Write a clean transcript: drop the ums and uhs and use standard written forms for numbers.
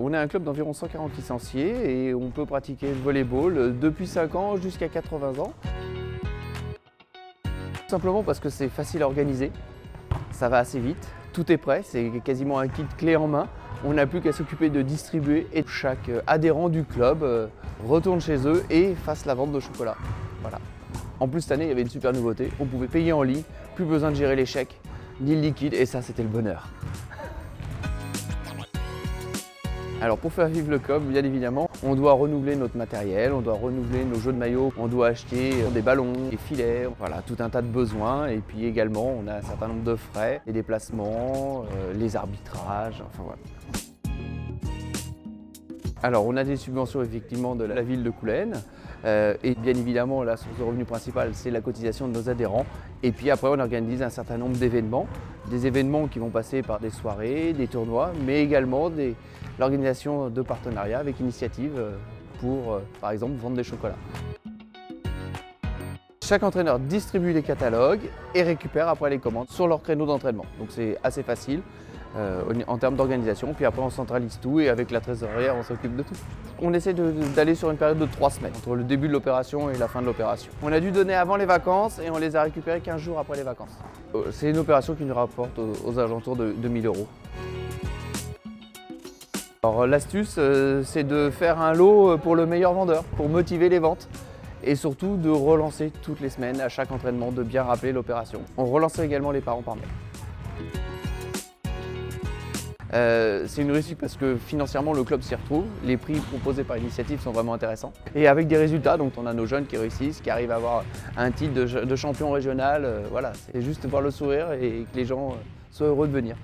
On est un club d'environ 140 licenciés et on peut pratiquer le volleyball depuis 5 ans jusqu'à 80 ans. Tout simplement parce que c'est facile à organiser, ça va assez vite, tout est prêt, c'est quasiment un kit clé en main. On n'a plus qu'à s'occuper de distribuer et chaque adhérent du club retourne chez eux et fasse la vente de chocolat. Voilà. En plus cette année il y avait une super nouveauté, on pouvait payer en ligne, plus besoin de gérer les chèques ni le liquide et ça c'était le bonheur. Alors pour faire vivre le club, bien évidemment, on doit renouveler notre matériel, on doit renouveler nos jeux de maillot, on doit acheter des ballons, des filets, voilà, tout un tas de besoins. Et puis également, on a un certain nombre de frais, les déplacements, les arbitrages, enfin voilà. Alors on a des subventions effectivement de la ville de Coulennes et bien évidemment la source de revenus principale c'est la cotisation de nos adhérents et puis après on organise un certain nombre d'événements, des événements qui vont passer par des soirées, des tournois mais également l'organisation de partenariats avec Initiative pour par exemple vendre des chocolats. Chaque entraîneur distribue les catalogues et récupère après les commandes sur leur créneau d'entraînement. Donc c'est assez facile en termes d'organisation. Puis après on centralise tout et avec la trésorière on s'occupe de tout. On essaie d'aller sur une période de 3 semaines, entre le début de l'opération et la fin de l'opération. On a dû donner avant les vacances et on les a récupérés 15 jours après les vacances. C'est une opération qui nous rapporte aux alentours de 2000 €. Alors l'astuce c'est de faire un lot pour le meilleur vendeur, pour motiver les ventes. Et surtout de relancer toutes les semaines, à chaque entraînement, de bien rappeler l'opération. On relance également les parents par mail. C'est une réussite parce que financièrement le club s'y retrouve, les prix proposés par Initiative sont vraiment intéressants. Et avec des résultats, donc on a nos jeunes qui réussissent, qui arrivent à avoir un titre de champion régional, voilà, c'est juste voir le sourire et que les gens soient heureux de venir.